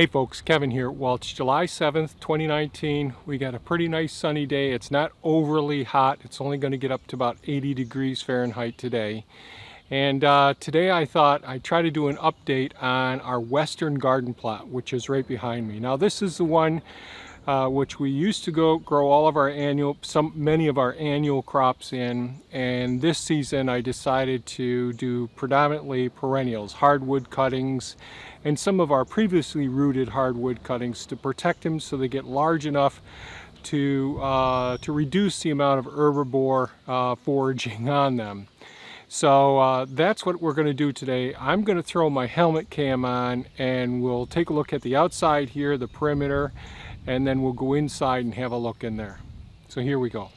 Hey folks, Kevin here. Well, it's July 7th, 2019. We got a pretty nice sunny day. It's not overly hot. It's only going to get up to about 80 degrees Fahrenheit today. And today I thought I'd try to do an update on our western garden plot, which is right behind me. Now this is the one which we used to grow all of our many of our annual crops in, and this season I decided to do predominantly perennials, hardwood cuttings, and some of our previously rooted hardwood cuttings to protect them so they get large enough to reduce the amount of herbivore foraging on them. So that's what we're going to do today. I'm going to throw my helmet cam on and we'll take a look at the outside here, the perimeter, and then we'll go inside and have a look in there. So here we go.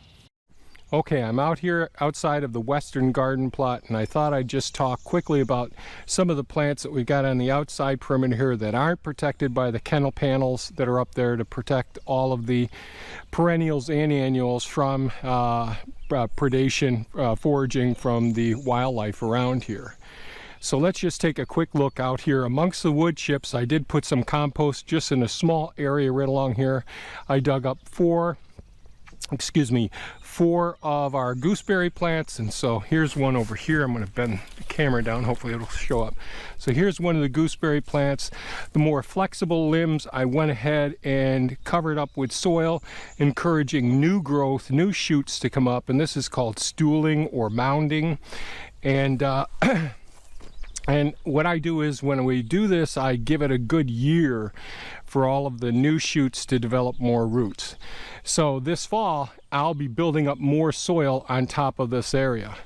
Okay, I'm out here outside of the western garden plot, and I thought I'd just talk quickly about some of the plants that we got on the outside perimeter here that aren't protected by the kennel panels that are up there to protect all of the perennials and annuals from predation, foraging from the wildlife around here. So let's just take a quick look out here. Amongst the wood chips, I did put some compost just in a small area right along here. I dug up four of our gooseberry plants, and so here's one over here. I'm going to bend the camera down, hopefully it'll show up. So here's one of the gooseberry plants. The more flexible limbs I went ahead and covered up with soil, encouraging new growth, new shoots to come up, and this is called stooling or mounding. And what I do is when we do this, I give it a good year for all of the new shoots to develop more roots. So this fall, I'll be building up more soil on top of this area.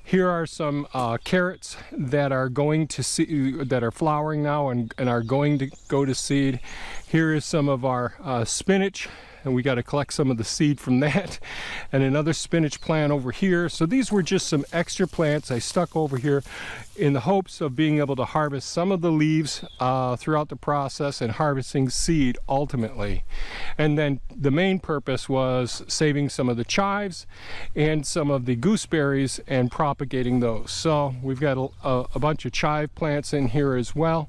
Here are some carrots that are going to seed, that are flowering now and are going to go to seed. Here is some of our spinach, and we got to collect some of the seed from that, and another spinach plant over here. So these were just some extra plants I stuck over here in the hopes of being able to harvest some of the leaves throughout the process and harvesting seed ultimately. And then the main purpose was saving some of the chives and some of the gooseberries and propagating those. So we've got a bunch of chive plants in here as well.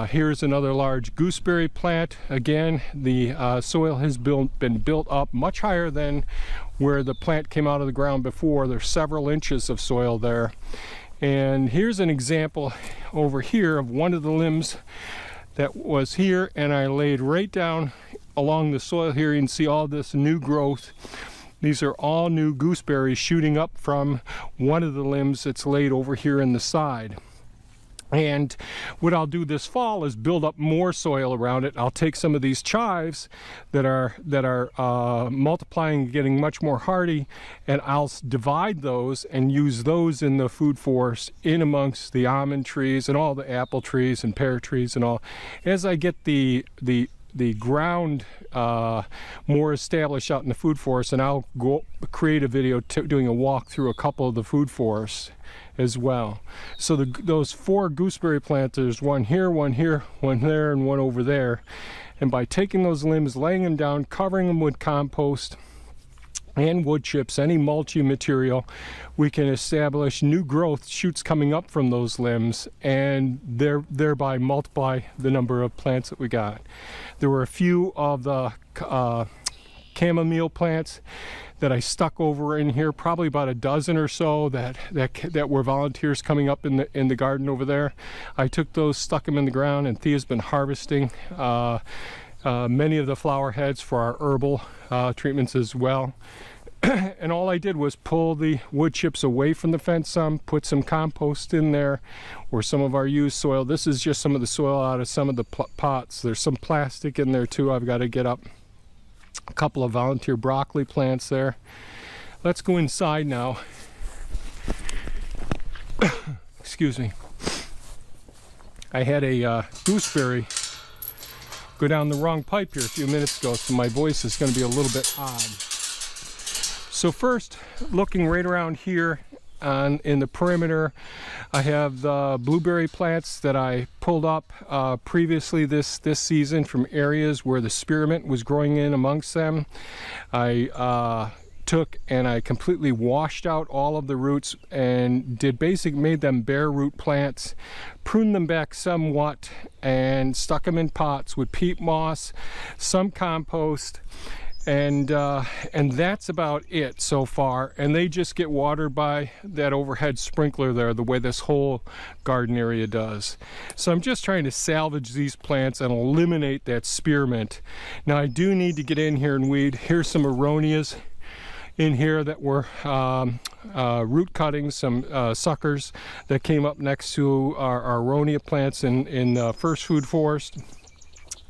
Here's another large gooseberry plant. Again, the soil has been built up much higher than where the plant came out of the ground before. There's several inches of soil there. And here's an example over here of one of the limbs that was here, and I laid right down along the soil here. You can see all this new growth. These are all new gooseberries shooting up from one of the limbs that's laid over here in the side. And what I'll do this fall is build up more soil around it. I'll take some of these chives that are multiplying and getting much more hardy, and I'll divide those and use those in the food forest in amongst the almond trees and all the apple trees and pear trees and all. As I get the ground more established out in the food forest, and I'll go create a video doing a walk through a couple of the food forests as well. So those four gooseberry plants, there's one here, one there, and one over there. And by taking those limbs, laying them down, covering them with compost and wood chips, any mulching material, we can establish new growth shoots coming up from those limbs, and thereby multiply the number of plants that we got. There were a few of the chamomile plants that I stuck over in here, probably about a dozen or so that were volunteers coming up in the garden over there. I took those, stuck them in the ground, and Thea's been harvesting many of the flower heads for our herbal treatments as well. And all I did was pull the wood chips away from the fence some, put some compost in there, or some of our used soil. This is just some of the soil out of some of the pots. There's some plastic in there too. I've got to get up a couple of volunteer broccoli plants there. Let's go inside now. Excuse me. I had a gooseberry go down the wrong pipe here a few minutes ago, so my voice is going to be a little bit odd. So first, looking right around here in the perimeter, I have the blueberry plants that I pulled up previously this season from areas where the spearmint was growing in amongst them. I took and I completely washed out all of the roots and made them bare root plants, pruned them back somewhat, and stuck them in pots with peat moss, some compost, and that's about it so far. And they just get watered by that overhead sprinkler there, the way this whole garden area does. So I'm just trying to salvage these plants and eliminate that spearmint. Now I do need to get in here and weed. Here's some aronias in here that were root cuttings, some suckers that came up next to our aronia plants in First Food Forest,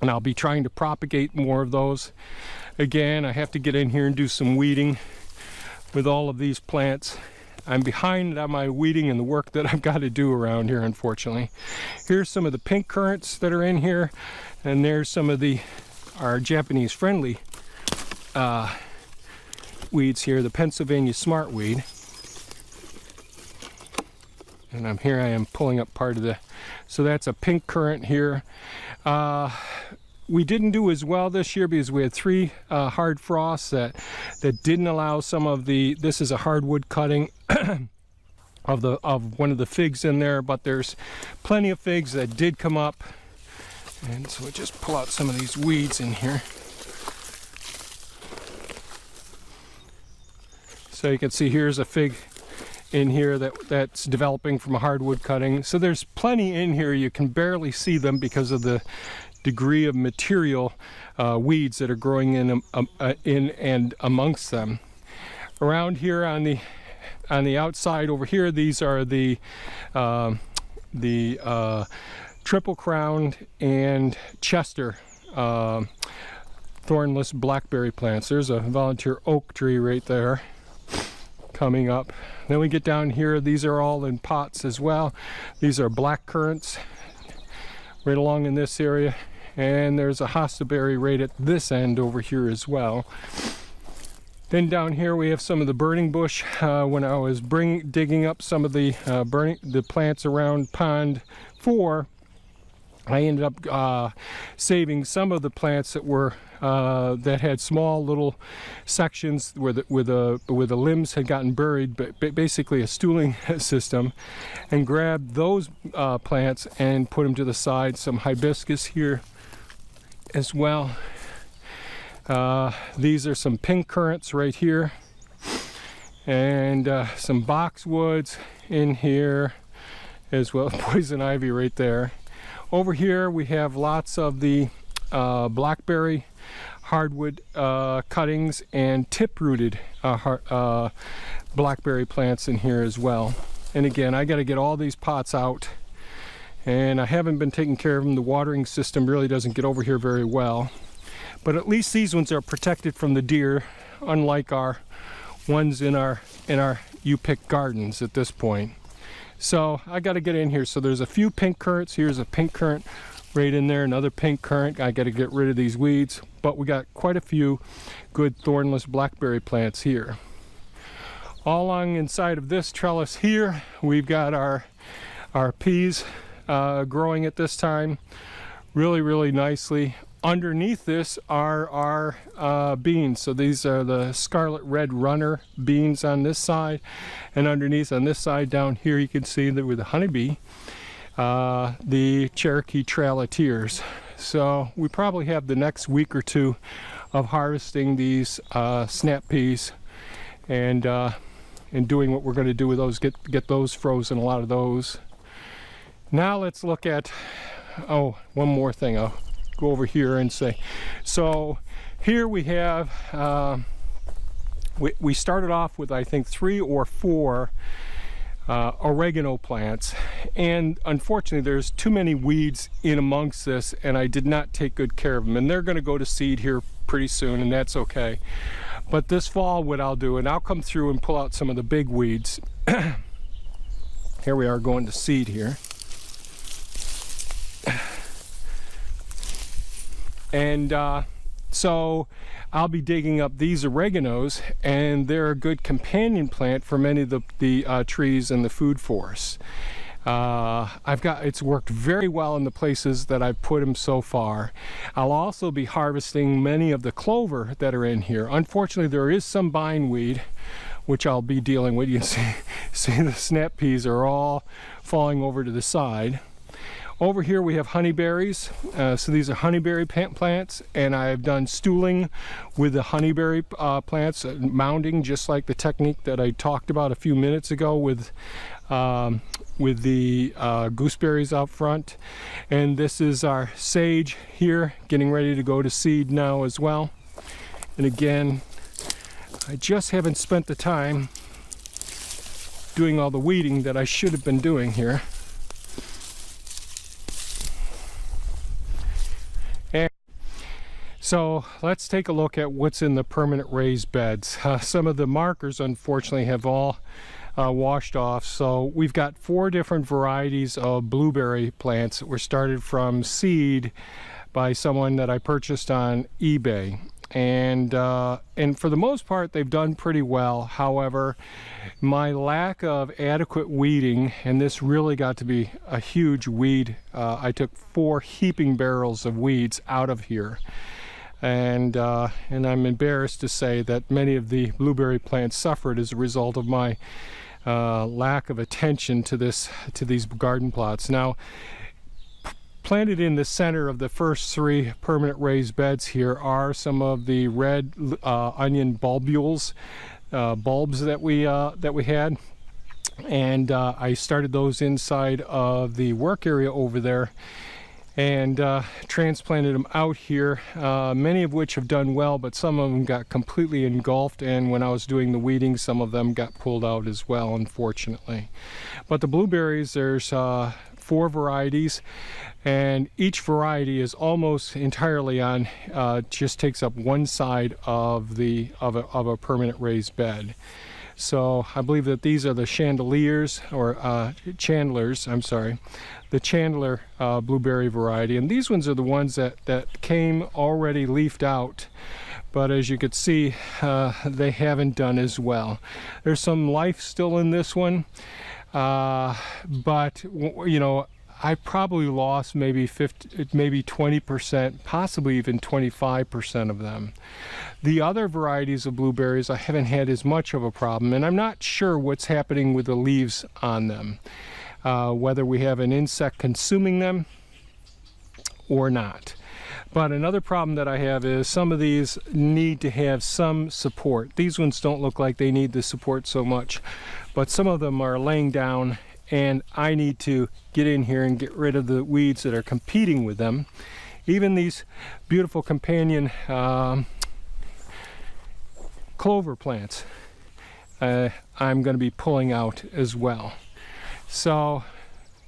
and I'll be trying to propagate more of those. Again, I have to get in here and do some weeding with all of these plants. I'm behind on my weeding and the work that I've got to do around here, unfortunately. Here's some of the pink currants that are in here, and there's some of our Japanese friendly weeds here, the Pennsylvania smartweed. And here I am pulling up part of so that's a pink currant here. We didn't do as well this year because we had 3 hard frosts that didn't allow some of this is a hardwood cutting of one of the figs in there, but there's plenty of figs that did come up. And so we just pull out some of these weeds in here. So you can see here's a fig in here that's developing from a hardwood cutting. So there's plenty in here. You can barely see them because of the degree of material weeds that are growing in and amongst them. Around here on the outside over here, these are the triple crowned and Chester thornless blackberry plants. There's a volunteer oak tree right there coming up. Then we get down here, these are all in pots as well. These are black currants right along in this area, and there's a jostaberry right at this end over here as well. Then down here we have some of the burning bush. When I was digging up some of the plants around pond 4, I ended up saving some of the plants that were that had small little sections where the limbs had gotten buried, but basically a stooling system, and grabbed those plants and put them to the side. Some hibiscus here as well. These are some pink currants right here, and some boxwoods in here as well. Poison ivy right there. Over here we have lots of the blackberry, hardwood cuttings, and tip-rooted blackberry plants in here as well. And again, I got to get all these pots out, and I haven't been taking care of them. The watering system really doesn't get over here very well, but at least these ones are protected from the deer, unlike our ones in our U-pick gardens at this point. So I got to get in here. So there's a few pink currants. Here's a pink currant right in there, another pink currant. I got to get rid of these weeds, but we got quite a few good thornless blackberry plants here. All along inside of this trellis here, we've got our peas growing at this time really nicely. Underneath this are our beans. So these are the scarlet red runner beans on this side, and underneath on this side down here you can see that with the honeybee, the Cherokee Trailatiers. So we probably have the next week or two of harvesting these snap peas and doing what we're going to do with those, get those frozen, a lot of those. Now let's look at, one more thing. I'll go over here and say, so here we have, we started off with I think 3 or 4 oregano plants, and unfortunately there's too many weeds in amongst this, and I did not take good care of them, and they're going to go to seed here pretty soon, and that's okay. But this fall what I'll do, and I'll come through and pull out some of the big weeds. Here we are going to seed here. And so I'll be digging up these oreganos, and they're a good companion plant for many of the trees in the food forest. It's worked very well in the places that I've put them so far. I'll also be harvesting many of the clover that are in here. Unfortunately, there is some bindweed, which I'll be dealing with. You can see the snap peas are all falling over to the side. Over here we have honeyberries. So these are honeyberry plants, and I've done stooling with the honeyberry plants, mounding, just like the technique that I talked about a few minutes ago with the gooseberries out front. And this is our sage here, getting ready to go to seed now as well. And again, I just haven't spent the time doing all the weeding that I should have been doing here. And so let's take a look at what's in the permanent raised beds. Some of the markers, unfortunately, have all washed off. So we've got 4 different varieties of blueberry plants that were started from seed by someone that I purchased on eBay. And for the most part, they've done pretty well. However, my lack of adequate weeding, and this really got to be a huge weed. I took 4 heaping barrels of weeds out of here. And I'm embarrassed to say that many of the blueberry plants suffered as a result of my lack of attention to these garden plots. Now, planted in the center of the first 3 permanent raised beds here are some of the red onion bulbs that we had, and I started those inside of the work area over there, and transplanted them out here, many of which have done well, but some of them got completely engulfed, and when I was doing the weeding, some of them got pulled out as well, unfortunately. But the blueberries, there's 4 varieties, and each variety is almost entirely on, just takes up one side of a permanent raised bed. So I believe that these are the chandeliers, or chandlers, I'm sorry, the Chandler blueberry variety. And these ones are the ones that came already leafed out. But as you could see, they haven't done as well. There's some life still in this one. But, you know, I probably lost maybe 20%, possibly even 25% of them. The other varieties of blueberries, I haven't had as much of a problem, and I'm not sure what's happening with the leaves on them, whether we have an insect consuming them or not. But another problem that I have is some of these need to have some support. These ones don't look like they need the support so much, but some of them are laying down, and I need to get in here and get rid of the weeds that are competing with them. Even these beautiful companion clover plants, I'm going to be pulling out as well. So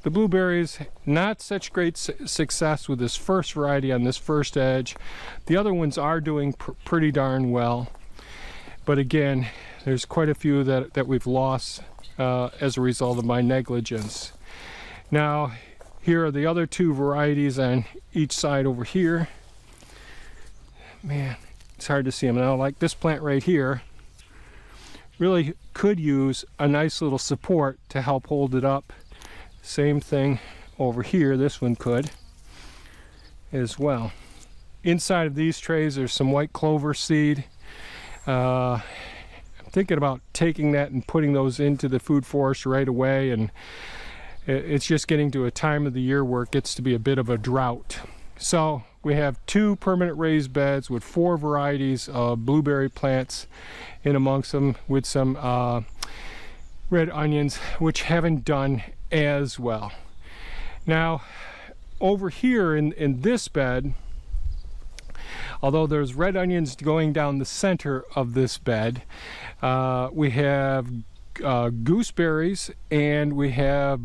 the blueberries, not such great success with this first variety on this first edge. The other ones are doing pretty darn well, but again, there's quite a few that we've lost as a result of my negligence. Now, here are the other 2 varieties on each side over here. Man, it's hard to see them now. Like this plant right here really could use a nice little support to help hold it up. Same thing over here, this one could as well. Inside of these trays there's some white clover seed. I'm thinking about taking that and putting those into the food forest right away, and it's just getting to a time of the year where it gets to be a bit of a drought. So we have 2 permanent raised beds with 4 varieties of blueberry plants in amongst them, with some red onions, which haven't done as well. Now over here in this bed, although there's red onions going down the center of this bed, we have gooseberries, and we have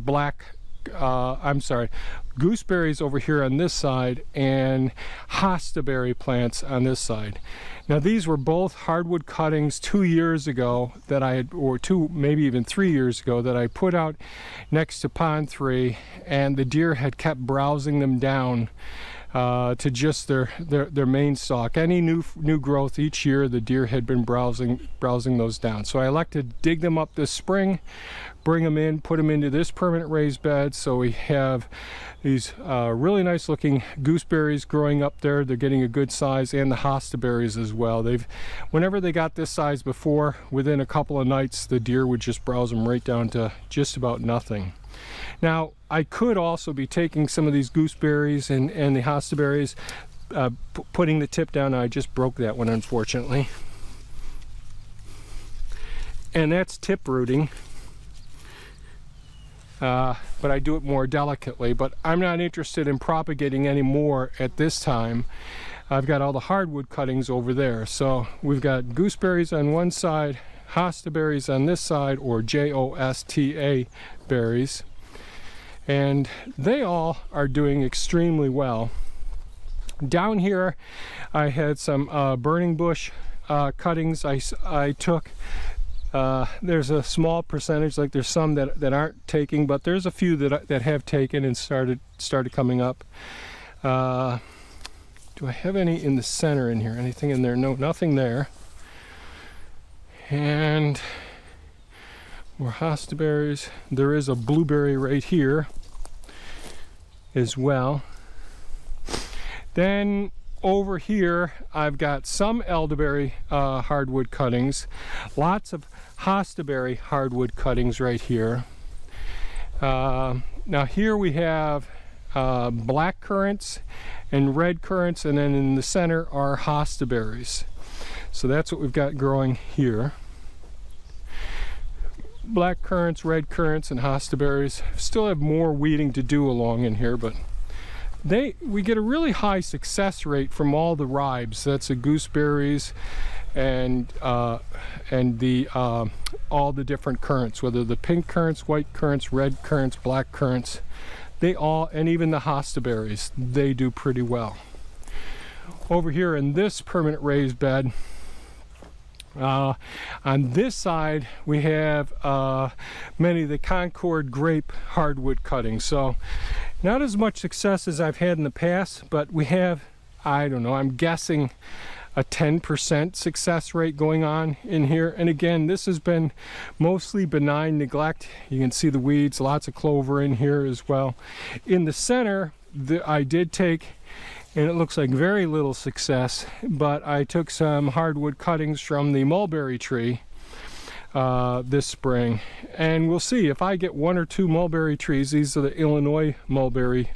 gooseberries over here on this side, and jostaberry plants on this side. Now these were both hardwood cuttings 2 years ago that I had, or maybe even 3 years ago, that I put out next to pond 3, and the deer had kept browsing them down to just their main stalk. Any new growth each year, the deer had been browsing those down. So I like to dig them up this spring, bring them in, put them into this permanent raised bed. So we have these really nice looking gooseberries growing up there. They're getting a good size, and the jostaberries as well. Whenever they got this size before, within a couple of nights, the deer would just browse them right down to just about nothing. Now, I could also be taking some of these gooseberries and the jostaberries, putting the tip down. I just broke that one, unfortunately. And that's tip rooting. But I do it more delicately. But I'm not interested in propagating any more at this time. I've got all the hardwood cuttings over there. So we've got gooseberries on one side, jostaberries on this side, or Josta berries. And they all are doing extremely well. Down here I had some burning bush cuttings I took. There's a small percentage, like there's some that aren't taking, but there's a few that have taken and started coming up. Do I have any in the center in here? Anything in there? No, nothing there. And more jostaberries. There is a blueberry right here as well. Then over here I've got some elderberry hardwood cuttings, lots of jostaberry hardwood cuttings right here. Now here we have black currants and red currants, and then in the center are jostaberries. So that's what we've got growing here. Black currants, red currants, and jostaberries. Still have more weeding to do along in here, but we get a really high success rate from all the ribes. That's the gooseberries and all the different currants, whether the pink currants, white currants, red currants, black currants. They all, and even the jostaberries, they do pretty well. Over here in this permanent raised bed, on this side we have many of the Concord grape hardwood cuttings. So not as much success as I've had in the past, but we have, I don't know, I'm guessing a 10% success rate going on in here. And again, this has been mostly benign neglect. You can see the weeds, lots of clover in here as well. In the center, I did take, and it looks like very little success, but I took some hardwood cuttings from the mulberry tree this spring, and we'll see if I get one or two mulberry trees. These are the Illinois mulberry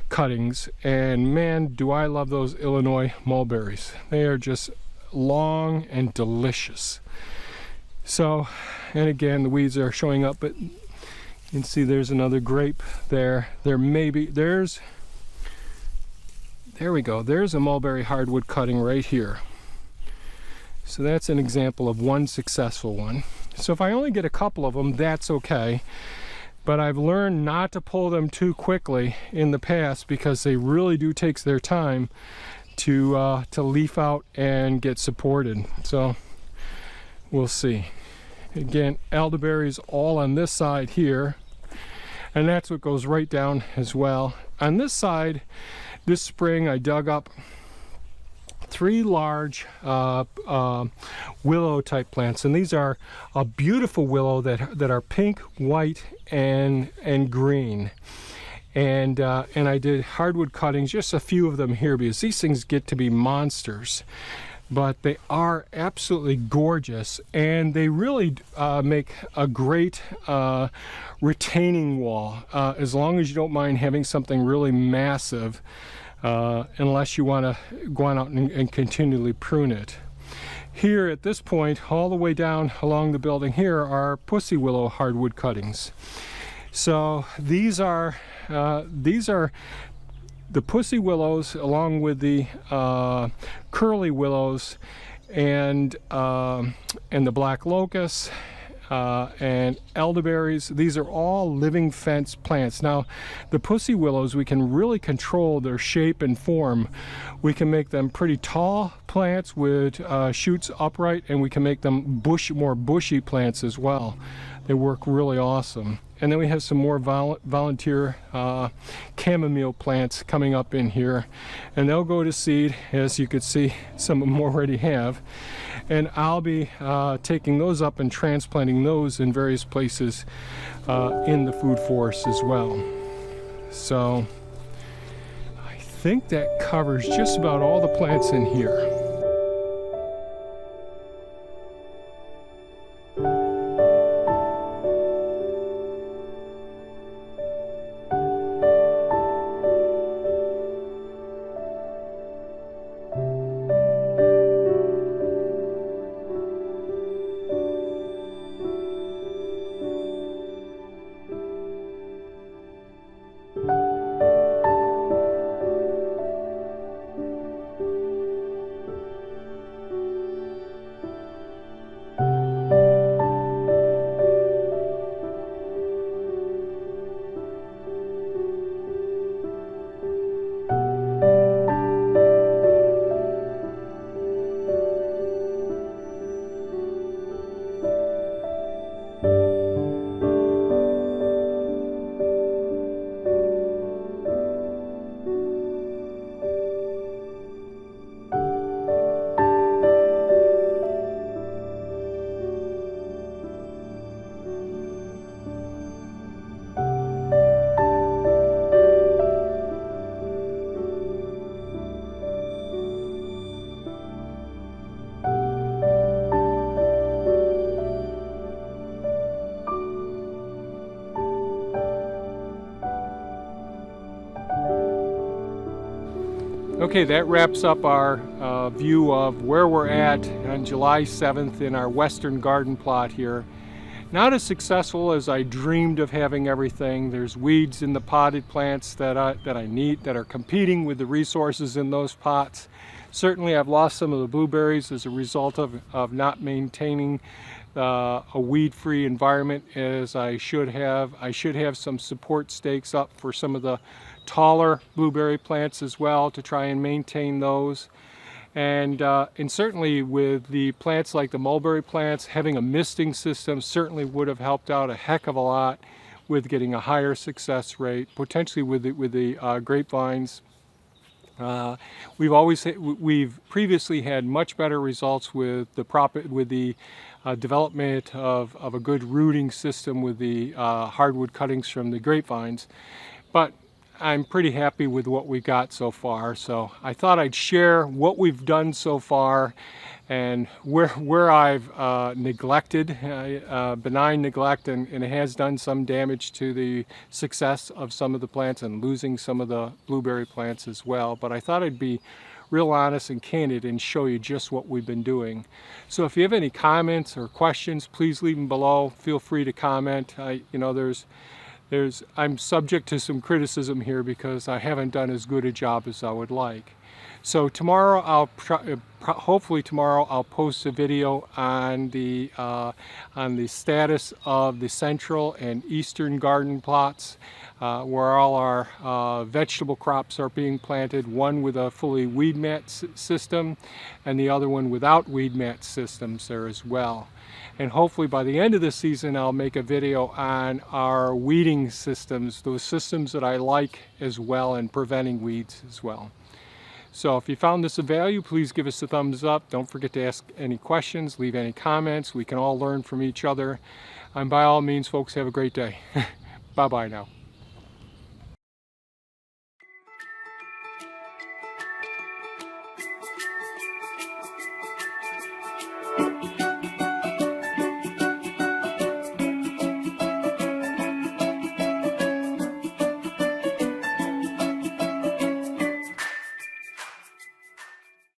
cuttings, and man, do I love those Illinois mulberries. They are just long and delicious. So, and again, the weeds are showing up, but you can see there's another grape there. There we go. There's a mulberry hardwood cutting right here. So that's an example of one successful one. So if I only get a couple of them, that's okay. But I've learned not to pull them too quickly in the past, because they really do take their time to leaf out and get supported. So we'll see. Again, elderberries all on this side here, and that's what goes right down as well. On this side, this spring I dug up 3 large willow type plants, and these are a beautiful willow that are pink, white, and green. And I did hardwood cuttings, just a few of them here, because these things get to be monsters. But they are absolutely gorgeous, and they really make a great retaining wall, as long as you don't mind having something really massive, unless you want to go on out and continually prune it. Here at this point, all the way down along the building here, are pussy willow hardwood cuttings. So these are the pussy willows, along with the curly willows and the black locust and elderberries. These are all living fence plants. Now, the pussy willows, we can really control their shape and form. We can make them pretty tall plants with shoots upright, and we can make them more bushy plants as well. They work really awesome. And then we have some more volunteer chamomile plants coming up in here, and they'll go to seed, as you could see some of them already have, and I'll be taking those up and transplanting those in various places in the food forest as well. So I think that covers just about all the plants in here. Okay, that wraps up our view of where we're at on July 7th in our western garden plot here. Not as successful as I dreamed of having everything. There's weeds in the potted plants that I need, that are competing with the resources in those pots. Certainly I've lost some of the blueberries as a result of not maintaining a weed-free environment as I should have. I should have some support stakes up for some of the taller blueberry plants as well to try and maintain those. And certainly with the plants like the mulberry plants, having a misting system certainly would have helped out a heck of a lot with getting a higher success rate, potentially with the grapevines. We've previously had much better results with the development of a good rooting system with the hardwood cuttings from the grapevines, but I'm pretty happy with what we got so far. So I thought I'd share what we've done so far and where I've neglected, benign neglect, and it has done some damage to the success of some of the plants and losing some of the blueberry plants as well. But I thought I'd be real honest and candid and show you just what we've been doing. So if you have any comments or questions, please leave them below. Feel free to comment. I'm subject to some criticism here because I haven't done as good a job as I would like. So tomorrow, hopefully tomorrow, I'll post a video on the status of the central and eastern garden plots, where all our vegetable crops are being planted, one with a fully weed mat system and the other one without weed mat systems there as well. And hopefully by the end of the season, I'll make a video on our weeding systems, those systems that I like as well, and preventing weeds as well. So if you found this of value, please give us a thumbs up. Don't forget to ask any questions, leave any comments. We can all learn from each other. And by all means, folks, have a great day. Bye-bye now.